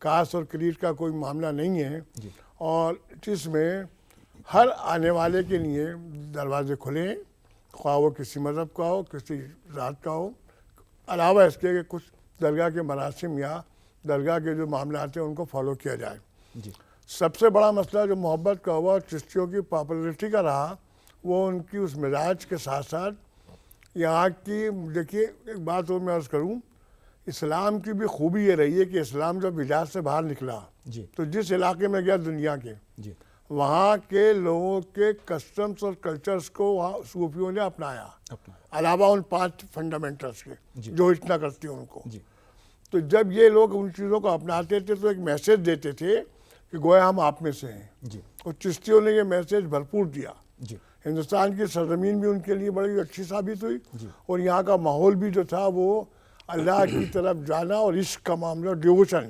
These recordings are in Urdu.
کاسٹ اور کریڈ کا کوئی معاملہ نہیں ہے، اور جس میں ہر آنے والے کے لیے دروازے کھلے ہیں، خواہ وہ کسی مذہب کا ہو، کسی ذات کا ہو، علاوہ اس کے کہ کچھ درگاہ کے مراسم یا درگاہ کے جو معاملات ہیں ان کو فالو کیا جائے۔ سب سے بڑا مسئلہ جو محبت کا ہوا اور چشتیوں کی پاپولرٹی کا رہا، وہ ان کی اس مزاج کے ساتھ ساتھ یہاں کی، دیکھیے ایک بات اور میں عرض کروں، اسلام کی بھی خوبی یہ رہی ہے کہ اسلام جب حجاز سے باہر نکلا تو جس علاقے میں گیا دنیا کے، وہاں کے لوگوں کے کسٹمز اور کلچرز کو وہاں صوفیوں نے اپنایا، علاوہ ان 5 فنڈامنٹلز کے جو اتنا کرتی ہیں ان کو۔ تو جب یہ لوگ ان چیزوں کو اپناتے تھے تو ایک میسیج دیتے تھے کہ گویا ہم آپ میں سے ہیں، اور چشتیوں نے یہ میسیج بھرپور دیا۔ ہندوستان کی سرزمین بھی ان کے لیے بڑی اچھی ثابت ہوئی، اور یہاں کا ماحول بھی جو تھا وہ اللہ کی طرف جانا اور عشق کا معاملہ، ڈیووشن۔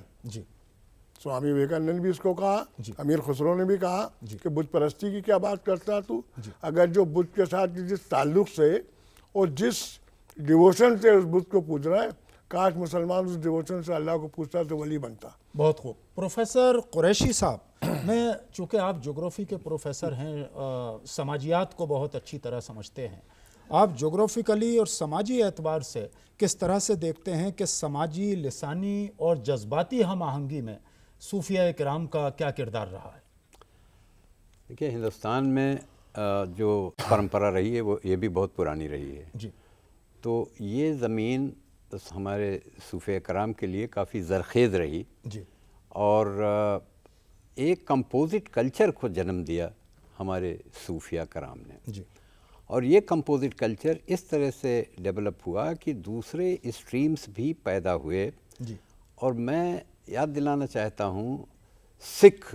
سوامی وویکانند نے بھی اس کو کہا، امیر خسرو نے بھی کہا کہ بت پرستی کی کیا بات کرتا تو، اگر جو بت کے ساتھ جس تعلق سے اور جس ڈیووشن سے اس بت کو پوج رہا ہے، کاش مسلمان اس ڈیووشن سے اللہ کو پوچھتا تو ولی بنتا۔ بہت خوب۔ پروفیسر قریشی صاحب، میں چونکہ آپ جغرافی کے پروفیسر ہیں، سماجیات کو بہت اچھی طرح سمجھتے ہیں، آپ جغرافیکلی اور سماجی اعتبار سے کس طرح سے دیکھتے ہیں کہ سماجی، لسانی اور جذباتی ہم آہنگی میں صوفیہ کرام کا کیا کردار رہا ہے؟ دیکھیے، ہندوستان میں جو پرمپرا رہی ہے وہ یہ بھی بہت پرانی رہی ہے، تو یہ زمین ہمارے صوفیہ کرام کے لیے کافی زرخیز رہی، اور ایک کمپوزٹ کلچر کو جنم دیا ہمارے صوفیہ کرام نے، اور یہ کمپوزٹ کلچر اس طرح سے ڈیولپ ہوا کہ دوسرے اسٹریمز بھی پیدا ہوئے، اور میں یاد دلانا چاہتا ہوں سکھ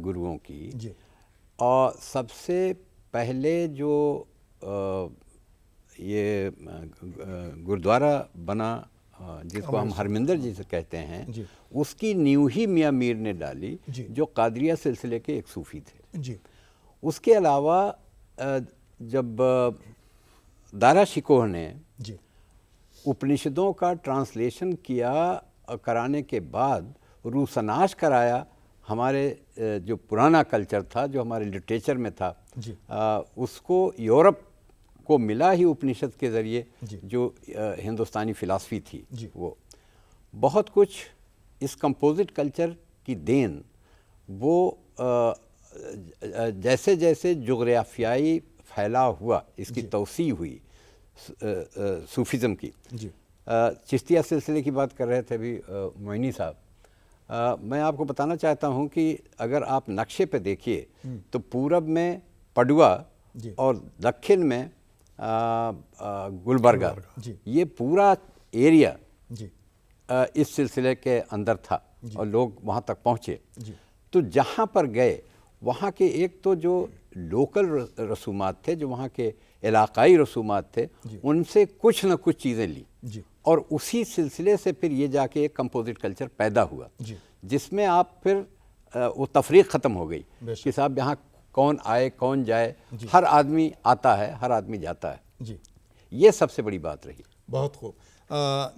گروؤں کی، اور سب سے پہلے جو یہ گردوارہ بنا جس کو ہم ہرمندر جی سے کہتے ہیں، اس کی نیو ہی میاں میر نے ڈالی، جو قادریہ سلسلے کے ایک صوفی تھے۔ اس کے علاوہ جب دارا شکوہ نے اپنشدوں کا ٹرانسلیشن کرانے کے بعد روسناش کرایا، ہمارے جو پرانا کلچر تھا، جو ہمارے لٹریچر میں تھا، اس کو یورپ کو ملا ہی اپنشد کے ذریعے، جو ہندوستانی فلاسفی تھی، وہ بہت کچھ اس کمپوزٹ کلچر کی دین، وہ جیسے جیسے جغرافیائی پھیلا ہوا، اس کی توسیع ہوئی صوفیزم کی۔ چشتیہ سلسلے کی بات کر رہے تھے ابھی معینی صاحب، میں آپ کو بتانا چاہتا ہوں کہ اگر آپ نقشے پہ دیکھیے تو پورب میں پڈوا اور دکن میں گلبرگہ، یہ پورا ایریا اس سلسلے کے اندر تھا، اور لوگ وہاں تک پہنچے۔ تو جہاں پر گئے، وہاں کے ایک تو جو لوکل رسومات تھے، جو وہاں کے علاقائی رسومات تھے، ان سے کچھ نہ کچھ چیزیں لی، اور اسی سلسلے سے پھر یہ جا کے ایک کمپوزٹ کلچر پیدا ہوا، جس میں آپ پھر وہ تفریق ختم ہو گئی کہ صاحب یہاں کون آئے کون جائے، ہر آدمی آتا ہے، ہر آدمی جاتا ہے۔ یہ سب سے بڑی بات رہی۔ بہت خوب۔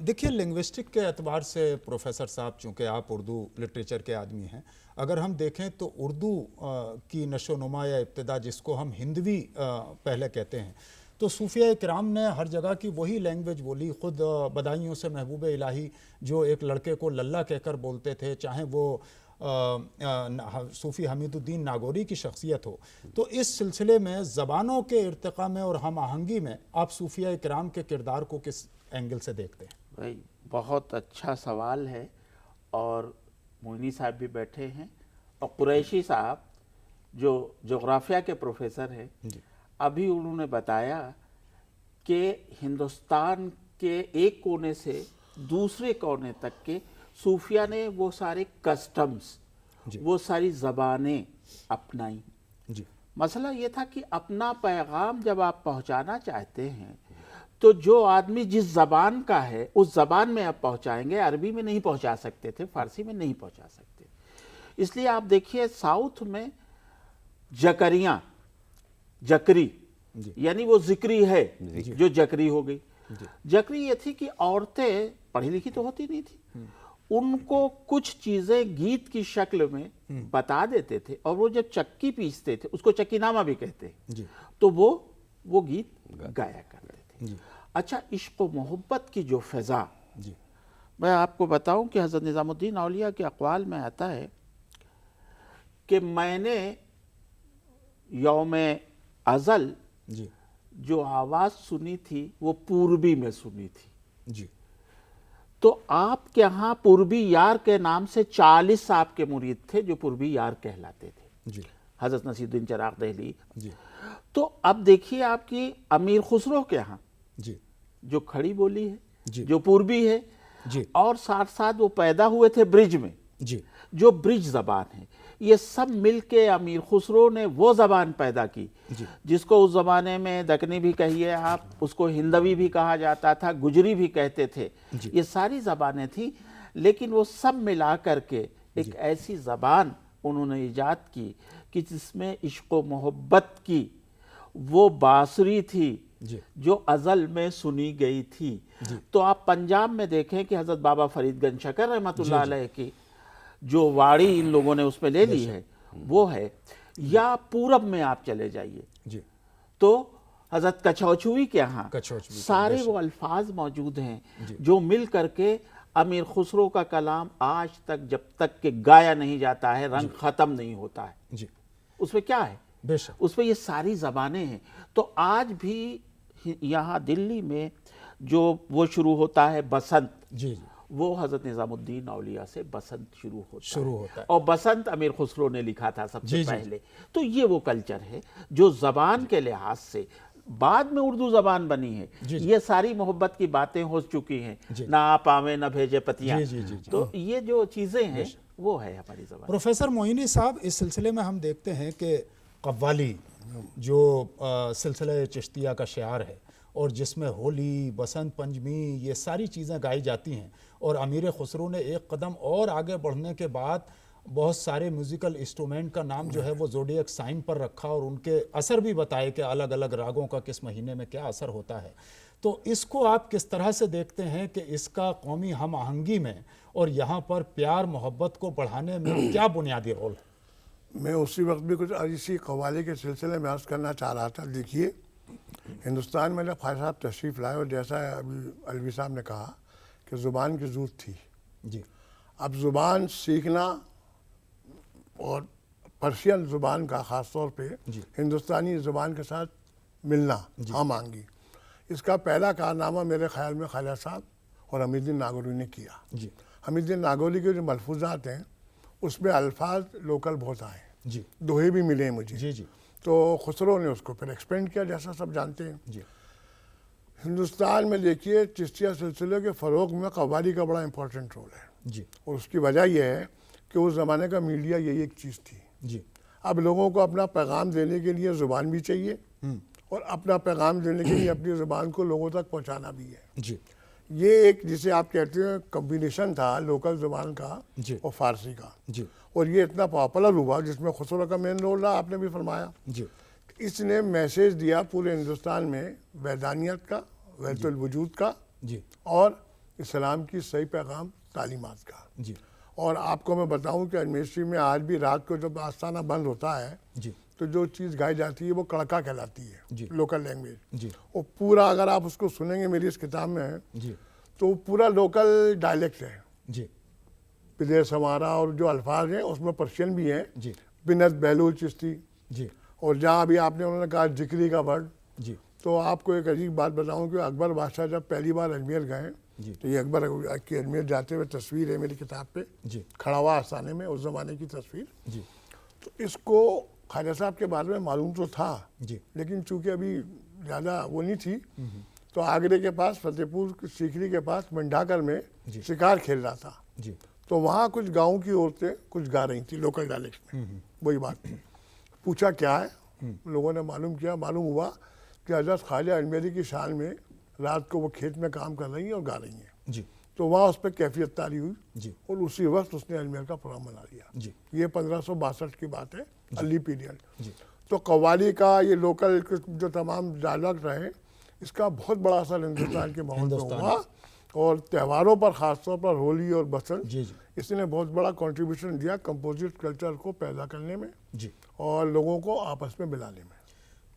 دیکھیے، لنگوسٹک کے اعتبار سے پروفیسر صاحب، چونکہ آپ اردو لٹریچر کے آدمی ہیں، اگر ہم دیکھیں تو اردو کی نشو و نما یا ابتدا، جس کو ہم ہندوی پہلے کہتے ہیں، تو صوفیہ کرام نے ہر جگہ کی وہی لینگویج بولی، خود بدائیوں سے محبوب الہی جو ایک لڑکے کو للہ کہہ کر بولتے تھے، چاہے وہ صوفی حمید الدین ناگوری کی شخصیت ہو۔ تو اس سلسلے میں زبانوں کے ارتقاء میں اور ہم آہنگی میں آپ صوفیہ کرام کے کردار کو کس اینگل سے دیکھتے ہیں؟ بھائی بہت اچھا سوال ہے، اور معینی صاحب بھی بیٹھے ہیں، اور قریشی صاحب جو جغرافیہ کے پروفیسر ہیں، ابھی انہوں نے بتایا کہ ہندوستان کے ایک کونے سے دوسرے کونے تک کے صوفیہ نے وہ سارے کسٹمز، وہ ساری زبانیں اپنائیں۔ مسئلہ یہ تھا کہ اپنا پیغام جب آپ پہنچانا چاہتے ہیں تو جو آدمی جس زبان کا ہے اس زبان میں آپ پہنچائیں گے، عربی میں نہیں پہنچا سکتے تھے، فارسی میں نہیں پہنچا سکتے۔ اس لیے آپ دیکھیے ساؤتھ میں جکریاں، جکری یعنی وہ ذکری ہے، جو جکری ہو گئی۔ جکری یہ تھی کہ عورتیں پڑھی لکھی تو ہوتی نہیں تھی، ان کو کچھ چیزیں گیت کی شکل میں بتا دیتے تھے، اور وہ جب چکی پیستے تھے، اس کو چکی نامہ بھی کہتے ہیں، تو وہ گیت گایا کرتے تھے۔ اچھا، عشق و محبت کی جو فضا، میں آپ کو بتاؤں کہ حضرت نظام الدین اولیاء کے اقوال میں آتا ہے کہ میں نے یوم ازل جو آواز سنی تھی وہ پوربی میں سنی تھی، تو آپ کے ہاں پوربی یار کے نام سے 40 آپ کے مرید تھے جو پوربی یار کہلاتے تھے، حضرت نصیر الدین چراغ دہلی۔ تو اب دیکھیے آپ کی امیر خسرو کے ہاں جو کھڑی بولی ہے، جو پوربی ہے، اور ساتھ ساتھ وہ پیدا ہوئے تھے برج میں، جو برج زبان ہے، یہ سب مل کے امیر خسرو نے وہ زبان پیدا کی جس کو اس زمانے میں دکنی بھی کہیے آپ، اس کو ہندوی بھی کہا جاتا تھا، گجری بھی کہتے تھے، یہ ساری زبانیں تھیں، لیکن وہ سب ملا کر کے ایک ایسی زبان انہوں نے ایجاد کی کہ جس میں عشق و محبت کی وہ بانسری تھی جو ازل میں سنی گئی تھی۔ تو آپ پنجاب میں دیکھیں کہ حضرت بابا فرید گنج شکر رحمۃ اللہ علیہ کی جو واڑی ان لوگوں نے اس میں لے لی ہے وہ ہے، یا پورب میں آپ چلے جائیے تو حضرت کچھوچوئی کے ہاں سارے وہ الفاظ موجود ہیں جو مل کر کے امیر خسرو کا کلام آج تک جب تک کہ گایا نہیں جاتا ہے رنگ ختم نہیں ہوتا ہے۔ اس میں کیا ہے؟ اس میں یہ ساری زبانیں ہیں۔ تو آج بھی یہاں دلی میں جو وہ شروع ہوتا ہے بسنت، وہ حضرت نظام الدین اولیاء سے بسنت شروع ہوتا ہے، اور بسنت امیر خسرو نے لکھا تھا سب سے پہلے۔ تو یہ وہ کلچر ہے جو زبان کے لحاظ سے بعد میں اردو زبان بنی ہے، یہ ساری محبت کی باتیں ہو چکی ہیں، نہ آپ آویں نہ بھیجے پتیاں، تو یہ جو چیزیں ہیں وہ ہے ہماری زبان۔ پروفیسر معینی صاحب، اس سلسلے میں ہم دیکھتے ہیں کہ قوالی جو سلسلہ چشتیہ کا شعار ہے، اور جس میں ہولی، بسنت پنچمی، یہ ساری چیزیں گائی جاتی ہیں، اور امیر خسرو نے ایک قدم اور آگے بڑھنے کے بعد بہت سارے میوزیکل انسٹرومنٹ کا نام جو ہے وہ زوڈیک سائن پر رکھا، اور ان کے اثر بھی بتائے کہ الگ الگ راگوں کا کس مہینے میں کیا اثر ہوتا ہے۔ تو اس کو آپ کس طرح سے دیکھتے ہیں کہ اس کا قومی ہم آہنگی میں اور یہاں پر پیار محبت کو بڑھانے میں کیا بنیادی رول ہے؟ میں اسی وقت بھی کچھ اسی قوالی کے سلسلے میں عرض کرنا چاہ رہا تھا۔ دیکھیے، ہندوستان میں جب خواجہ صاحب تشریف لائے، اور جیسا ابھی الوی صاحب نے کہا کہ زبان کی ضرورت تھی، اب زبان سیکھنا اور پرشین زبان کا خاص طور پہ ہندوستانی زبان کے ساتھ ملنا، ہم آہنگی، اس کا پہلا کارنامہ میرے خیال میں خواجہ صاحب اور حمید الدین ناگوری نے کیا۔ حمید الدین ناگوری کے جو ملفوظات ہیں اس میں الفاظ لوکل بہت آئے، دوہے بھی ملے ہیں مجھے، تو خسرو نے اس کو پھر ایکسپینڈ کیا، جیسا سب جانتے ہیں۔ ہندوستان میں دیکھیے چشتیہ سلسلے کے فروغ میں قوالی کا بڑا امپورٹنٹ رول ہے، اور اس کی وجہ یہ ہے کہ اس زمانے کا میڈیا یہی ایک چیز تھی۔ اب لوگوں کو اپنا پیغام دینے کے لیے زبان بھی چاہیے، اور اپنا پیغام دینے کے لیے اپنی زبان کو لوگوں تک پہنچانا بھی ہے۔ یہ ایک جسے آپ کہتے ہیں کمبینیشن تھا لوکل زبان کا اور فارسی کا، اور یہ اتنا پاپولر ہوا جس میں خسرو کا مین رول رہا، آپ نے بھی فرمایا۔ اس نے میسیج دیا پورے ہندوستان میں وحدانیت کا، وحدت الوجود کا، اور اسلام کی صحیح پیغام تعلیمات کا۔ اور آپ کو میں بتاؤں کہ یونیورسٹی میں آج بھی رات کو جب آستانہ بند ہوتا ہے تو جو چیز گائی جاتی ہے وہ کڑکا کہلاتی ہے، لوکل لینگویج، اور پورا اگر آپ اس کو سنیں گے میری اس کتاب میں تو پورا لوکل ڈائلیکٹ ہے، پردیس ہمارا، اور جو الفاظ ہیں اس میں پرشین بھی ہیں، بنت بہلول چشتی، اور جہاں ابھی آپ نے انہوں نے کہا ذکری کا ورڈ، تو آپ کو ایک عجیب بات بتاؤں کہ اکبر بادشاہ جب پہلی بار اجمیر گئے تو یہ اکبر کی اجمیر جاتے ہوئے تصویر ہے میری کتاب پہ، کھڑا ہوا آستانے میں، اس زمانے کی تصویر۔ تو اس کو خواجہ صاحب کے بارے میں معلوم تو تھا، لیکن چونکہ ابھی زیادہ وہ نہیں تھی، تو آگرے کے پاس فتح پور سیکری کے پاس منڈاکر میں شکار کھیل رہا تھا، تو وہاں کچھ گاؤں کی عورتیں کچھ گا رہی تھیں لوکل ڈائلیکٹ میں، وہی بات پوچھا کیا ہے، لوگوں نے معلوم کیا، معلوم ہوا کہ حضرت خواجہ اجمیری کی شان میں رات کو وہ کھیت میں کام کر رہی ہیں اور گا رہی ہیں، تو وہاں اس پہ کیفیت طاری ہوئی، اور اسی وقت اس نے اجمیر کا پروگرام بنا لیا۔ یہ 1562 کی بات ہے، ارلی پیریڈ۔ تو قوالی کا یہ لوکل جو تمام ڈائلاگ رہے، اس کا بہت بڑا اثر ہندوستان کے ماحول میں ہوا، اور تہواروں پر خاص طور پر ہولی اور بسنت، جی جی اس نے بہت بڑا کنٹریبیوشن دیا کمپوزٹ کلچر کو پیدا کرنے میں جی اور لوگوں کو آپس میں ملانے میں۔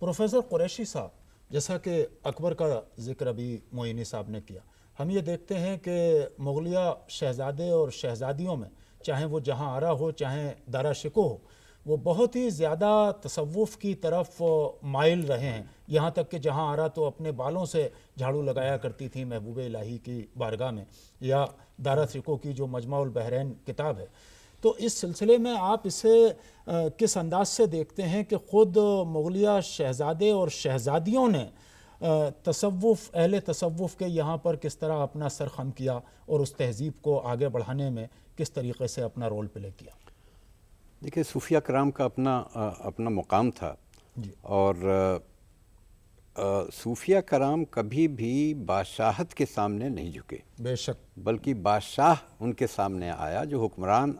پروفیسر قریشی صاحب، جیسا کہ اکبر کا ذکر ابھی معینی صاحب نے کیا، ہم یہ دیکھتے ہیں کہ مغلیہ شہزادے اور شہزادیوں میں، چاہے وہ جہاں آرا ہو چاہے دارا شکو ہو، وہ بہت ہی زیادہ تصوف کی طرف مائل رہے ہیں، یہاں تک کہ جہاں آرا تو اپنے بالوں سے جھاڑو لگایا کرتی تھی محبوب الہی کی بارگاہ میں، یا دارا شکو کی جو مجمع البحرین کتاب ہے۔ تو اس سلسلے میں آپ اسے کس انداز سے دیکھتے ہیں کہ خود مغلیہ شہزادے اور شہزادیوں نے تصوف، اہل تصوف کے یہاں پر کس طرح اپنا سر خم کیا اور اس تہذیب کو آگے بڑھانے میں کس طریقے سے اپنا رول پلے کیا؟ دیکھیں، صوفیہ کرام کا اپنا مقام تھا، جی اور صوفیہ کرام کبھی بھی بادشاہت کے سامنے نہیں جھکے، بے شک، بلکہ بادشاہ ان کے سامنے آیا، جو حکمران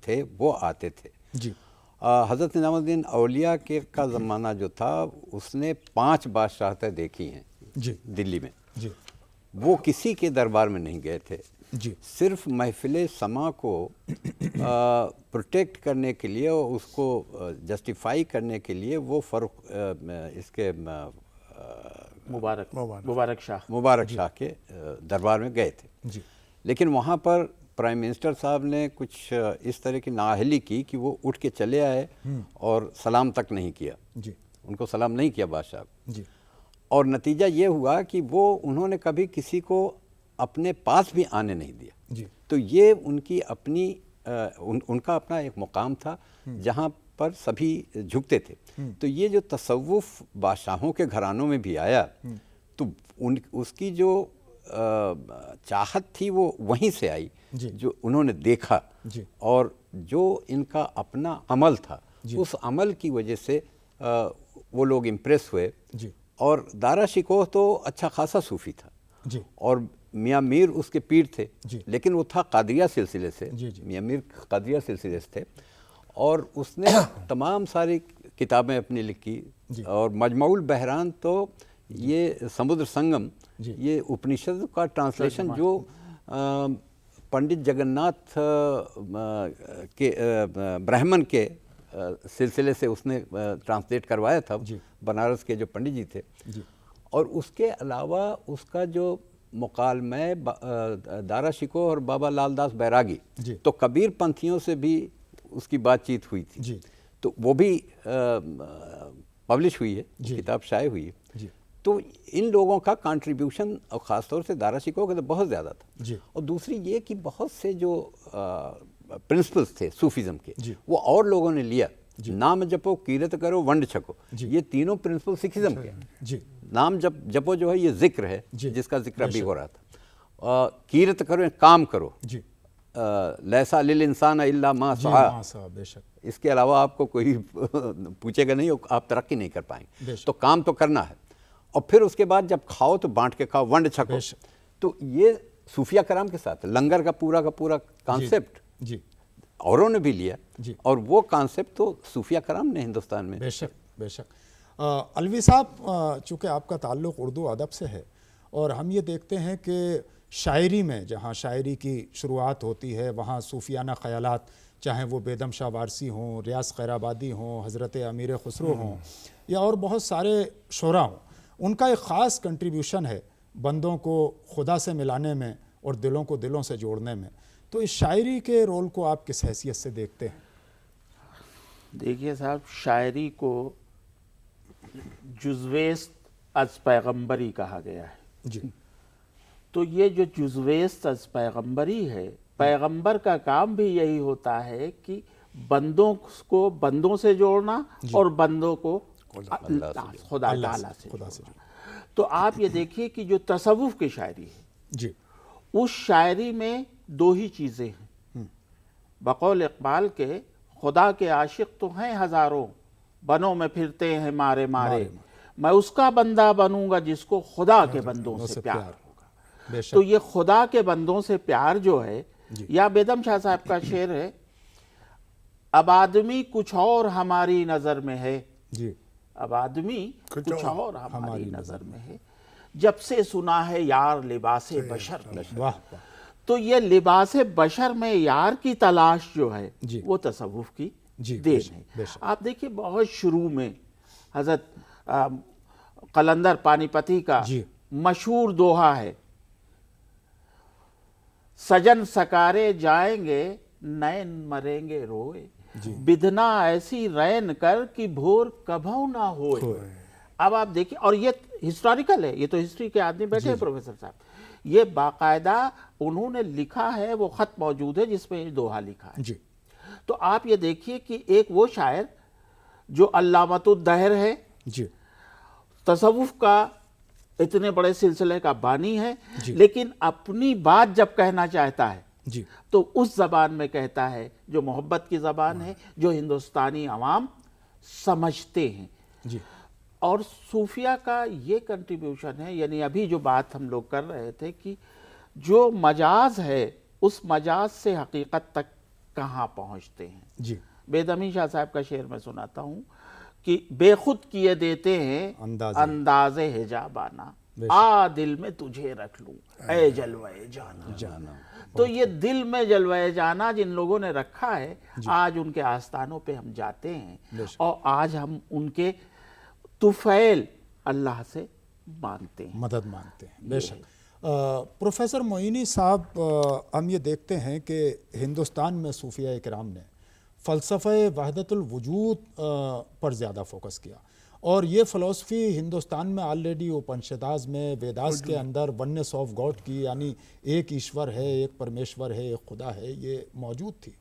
تھے وہ آتے تھے۔ جی حضرت نظام الدین اولیاء کا زمانہ جو تھا، اس نے 5 بادشاہتیں دیکھی ہیں جی دلی میں، جی وہ کسی کے دربار میں نہیں گئے تھے، جی صرف محفل سما کو پروٹیکٹ کرنے کے لیے اور اس کو جسٹیفائی کرنے کے لیے وہ اس کے مبارک شاہ کے دربار میں گئے تھے۔ جی لیکن وہاں پر پرائم منسٹر صاحب نے کچھ اس طرح کی نااہلی کی کہ وہ اٹھ کے چلے آئے اور سلام تک نہیں کیا، جی ان کو سلام نہیں کیا بادشاہ کو، جی اور نتیجہ یہ ہوا کہ انہوں نے کبھی کسی کو اپنے پاس بھی آنے نہیں دیا۔ جی تو یہ ان کی اپنی ان کا اپنا ایک مقام تھا جہاں پر سبھی جھکتے تھے۔ تو یہ جو تصوف بادشاہوں کے گھرانوں میں بھی آیا، تو اس کی جو چاہت تھی وہ وہیں سے آئی، جی جو انہوں نے دیکھا، جی اور جو ان کا اپنا عمل تھا، اس عمل کی وجہ سے وہ لوگ امپریس ہوئے۔ جی اور دارا شکوہ تو اچھا خاصا صوفی تھا، جی اور میاں میر اس کے پیر تھے، جی لیکن وہ تھا قادریہ سلسلے سے، جی جی میاں میر قادریہ سلسلے سے تھے، اور اس نے تمام ساری کتابیں اپنی لکھی، اور مجمع البحران تو یہ سمدر سنگم، یہ اپنشد کا ٹرانسلیشن جو پنڈت جگناتھ کے برہمن کے سلسلے سے اس نے ٹرانسلیٹ کروایا تھا، بنارس کے جو پنڈت جی تھے، اور اس کے علاوہ اس کا جو مکالمہ دارا شکوہ اور بابا لال داس بیراگی، تو کبیر پنتھیوں سے بھی اس کی بات چیت ہوئی تھی، تو وہ بھی پبلش ہوئی ہے، کتاب شائع ہوئی ہے۔ تو ان لوگوں کا کنٹریبیوشن، اور خاص طور سے دارا شکوہ کا تو بہت زیادہ تھا۔ اور دوسری یہ کہ بہت سے جو پرنسپلز تھے صوفیزم کے، وہ اور لوگوں نے لیا۔ نام جپو، کیرت کرو، ونڈ چھکو، یہ تینوں پرنسپل سکھزم کے ہیں۔ نام جپو جو ہے یہ ذکر ہے، جس کا ذکر ابھی ہو رہا تھا۔ کیرت کرو، کام کرو، لیسا للانسان الا ما سعی، بے شک، اس کے علاوہ آپ کو کوئی پوچھے گا نہیں، آپ ترقی نہیں کر پائیں گے، تو کام تو کرنا ہے۔ اور پھر اس کے بعد جب کھاؤ تو بانٹ کے کھاؤ، ونڈ چھکو۔ تو یہ صوفیہ کرام کے ساتھ لنگر کا پورا کانسیپٹ اوروں نے بھی لیا، اور وہ کانسیپٹ تو صوفیہ کرام نے ہندوستان میں۔ بے شک بے شک۔ الوی صاحب، چونکہ آپ کا تعلق اردو ادب سے ہے، اور ہم یہ دیکھتے ہیں کہ شاعری میں جہاں شاعری کی شروعات ہوتی ہے، وہاں صوفیانہ خیالات، چاہے وہ بیدم شاہ وارسی ہوں، ریاض خیر آبادی ہوں، حضرت امیر خسرو ہوں، یا اور بہت سارے شعراء ہوں، ان کا ایک خاص کنٹریبیوشن ہے بندوں کو خدا سے ملانے میں اور دلوں کو دلوں سے جوڑنے میں۔ تو اس شاعری کے رول کو آپ کس حیثیت سے دیکھتے ہیں؟ دیکھیے صاحب، شاعری کو جزویست از پیغمبری کہا گیا ہے۔ جی، تو یہ جو جزویست از پیغمبری ہے، پیغمبر کا کام بھی یہی ہوتا ہے کہ بندوں کو بندوں سے جوڑنا، اور بندوں کو خدا تعالیٰ سے جوڑنا۔ تو آپ یہ دیکھیے کہ جو تصوف کی شاعری ہے، جی، اس شاعری میں 2 ہی چیزیں ہیں۔ بقول اقبال کے، خدا کے عاشق تو ہیں ہزاروں، بنوں میں پھرتے ہیں مارے مارے، میں اس کا بندہ بنوں گا جس کو خدا کے بندوں سے پیار ہوگا۔ تو یہ خدا کے بندوں سے پیار جو ہے، یا بیدم شاہ صاحب کا شعر ہے، اب آدمی کچھ اور ہماری نظر میں ہے، اب آدمی کچھ اور ہماری نظر میں ہے۔ جب سے سنا ہے یار لباس بشر میں. واہ واہ. تو یہ لباس بشر میں یار کی تلاش جو ہے جی. وہ تصوف کی جی، دین بے ہے. شک. آپ دیکھیے بہت شروع میں حضرت قلندر پانی پتی کا جی. مشہور دوہا ہے، سجن سکارے جائیں گے نین مریں گے روئے، بدھنا ایسی رین کر کہ بھور کبھو نہ ہوئے. اب آپ دیکھیں، اور یہ ہسٹوریکل ہے، یہ تو ہسٹری کے آدمی بیٹھے ہیں پروفیسر صاحب، یہ باقاعدہ انہوں نے لکھا ہے، وہ خط موجود ہے جس میں یہ دوہا لکھا ہے. جی. تو آپ یہ دیکھیے کہ ایک وہ شاعر جو علامت الدہر ہے، جی. تصوف کا اتنے بڑے سلسلے کا بانی ہے، لیکن اپنی بات جب کہنا چاہتا ہے جی. تو اس زبان میں کہتا ہے جو محبت کی زبان ہے، جو ہندوستانی عوام سمجھتے ہیں. جی. اور صوفیہ کا یہ کنٹریبیوشن ہے، یعنی ابھی جو بات ہم لوگ کر رہے تھے کہ جو مجاز ہے اس مجاز سے حقیقت تک کہاں پہنچتے ہیں. جی. بیدمی شاہ صاحب کا شعر میں سناتا ہوں کہ بے خود کیے دیتے ہیں انداز حجابانہ، آ دل میں تجھے رکھ لوں اے جلوے جانا. تو یہ دل میں جلوے جانا جن لوگوں نے رکھا ہے، آج ان کے آستانوں پہ ہم جاتے ہیں اور آج ہم ان کے طفیل اللہ سے مانگتے ہیں، مدد مانگتے ہیں. بے شک. پروفیسر معینی صاحب، ہم یہ دیکھتے ہیں کہ ہندوستان میں صوفیہ اکرام نے فلسفہ وحدت الوجود پر زیادہ فوکس کیا، اور یہ فلسفی ہندوستان میں آلریڈی اپنشداز میں، ویداس کے اندر وننس آف گاڈ کی، یعنی ایک ایشور ہے، ایک پرمیشور ہے، ایک خدا ہے، یہ موجود تھی.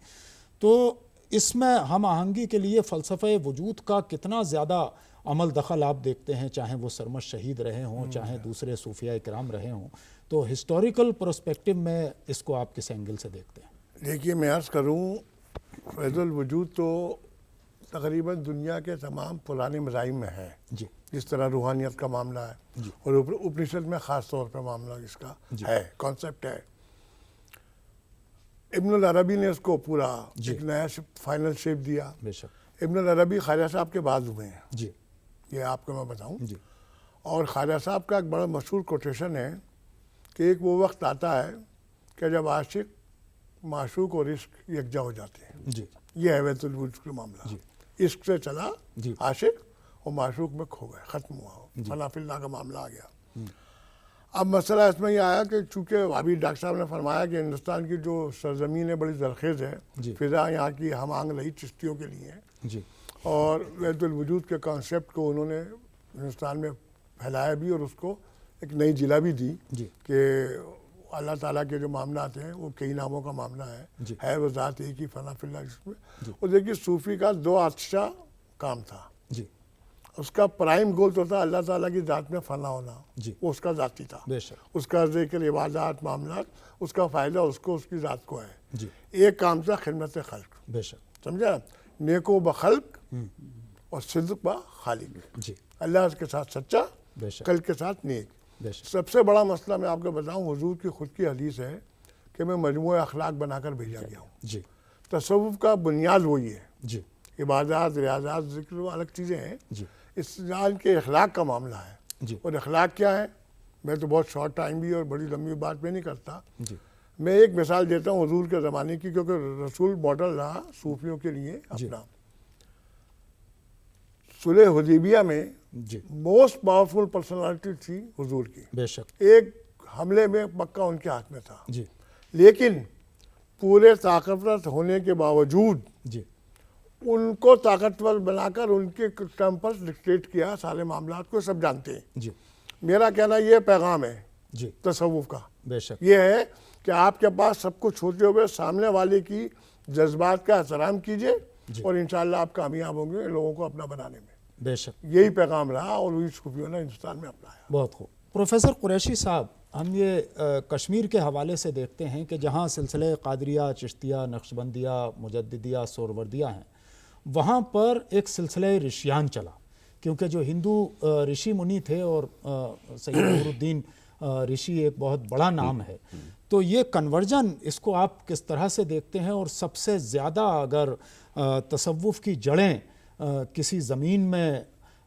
تو اس میں ہم آہنگی کے لیے فلسفہ وجود کا کتنا زیادہ عمل دخل آپ دیکھتے ہیں، چاہے وہ سرمد شہید رہے ہوں، چاہے دوسرے صوفیہ اکرام رہے ہوں. تو ہسٹوریکل پرسپیکٹو میں اس کو آپ کس اینگل سے دیکھتے ہیں؟ دیکھیے، میں عرض کروں، فیض الوجود تو تقریباً دنیا کے تمام پرانے مذاہب میں ہے. جی. جس طرح روحانیت کا معاملہ ہے، اور اپنشد میں خاص طور پہ معاملہ اس کا ہے، کانسیپٹ ہے. ابن العربی نے اس کو پورا ایک نیا فائنل شیپ دیا. بے شک. ابن العربی خواجہ صاحب کے بعد ہوئے ہیں، جی. یہ آپ کو میں بتاؤں. جی. اور خواجہ صاحب کا ایک بڑا مشہور کوٹیشن ہے کہ ایک وہ وقت آتا ہے کہ جب عاشق، معشوق اور عشق یکجا ہو جاتے ہیں. جی. یہ ہے وحدت الوجود کا معاملہ. عشق سے چلا عاشق اور معشوق میں کھو گئے، ختم ہوا، فنا فی اللہ کا معاملہ آ گیا. اب مسئلہ اس میں یہ آیا کہ چونکہ ابھی ڈاکٹر صاحب نے فرمایا کہ ہندوستان کی جو سرزمین ہے بڑی زرخیز ہے، فضا یہاں کی ہم آہنگ رہی چشتیوں کے لیے، جی. اور وحدت الوجود کے کانسیپٹ کو انہوں نے ہندوستان میں پھیلایا بھی، اور اس کو ایک نئی جلا بھی دی کہ اللہ تعالیٰ کے جو معاملات ہیں وہ کئی ناموں کا معاملہ ہے وہ ذات ایک ہی، فنا فی اللہ جس میں. اور دیکھیے صوفی کا دو اچھا کام تھا. جی. اس کا پرائم گول تو تھا اللہ تعالیٰ کی ذات میں فنا ہونا، وہ اس کا ذاتی تھا. بے شک. اس کا ذکر، عبادات، معاملات، اس کا فائدہ اس کو، اس کی ذات کو ہے. جی. ایک کام تھا خدمت خلق. بے شک. سمجھا؟ نیکو بخلق اور صدق بخالق. جی. اللہ کے ساتھ سچا، بے شک. کل کے ساتھ نیک. بے شک. سب سے بڑا مسئلہ میں آپ کو بتاؤں، حضور کی خود کی حدیث ہے کہ میں مجموعہ اخلاق بنا کر بھیجا گیا ہوں. جی. تصوف کا بنیاد وہی ہے. جی. عبادات، ریاضات، ذکر وہ الگ چیزیں ہیں. جی. اسلام کے اخلاق کا معاملہ ہے. جی. اور اخلاق کیا ہے؟ میں تو بہت شارٹ ٹائم بھی اور بڑی لمبی بات میں نہیں کرتا. جی. میں ایک مثال دیتا ہوں حضور کے زمانے کی، کیونکہ رسول ماڈل رہا صوفیوں کے لیے اپنا. صلح حدیبیہ میں موسٹ پاورفل پرسنالٹی تھی حضور کی. بے شک. ایک حملے میں مکہ ان کے ہاتھ میں تھا. جی. لیکن پورے طاقتور ہونے کے باوجود جی. ان کو طاقتور بنا کر ان کے ٹیمپرس ڈکٹیٹ کیا سارے معاملات کو، سب جانتے ہیں. جی. میرا کہنا یہ پیغام ہے جی. تصوف کا. بے شک. یہ ہے کہ آپ کے پاس سب کچھ ہوتے ہوئے سامنے والے کی جذبات کا احترام کیجئے، اور انشاءاللہ آپ کامیاب ہوں گے لوگوں کو اپنا بنانے میں. بے شک. یہی پیغام رہا اور وہی صوفیوں نے ہندوستان میں اپنایا. بہت خوب. پروفیسر قریشی صاحب، ہم یہ کشمیر کے حوالے سے دیکھتے ہیں کہ جہاں سلسلے قادریہ، چشتیہ، نقشبندیہ، مجددیہ، سہروردیہ ہیں، وہاں پر ایک سلسلہ رشیان چلا، کیونکہ جو ہندو رشی منی تھے، اور سید نور الدین رشی ایک بہت بڑا نام ہے. تو یہ کنورژن، اس کو آپ کس طرح سے دیکھتے ہیں؟ اور سب سے زیادہ اگر تصوف کی جڑیں کسی زمین میں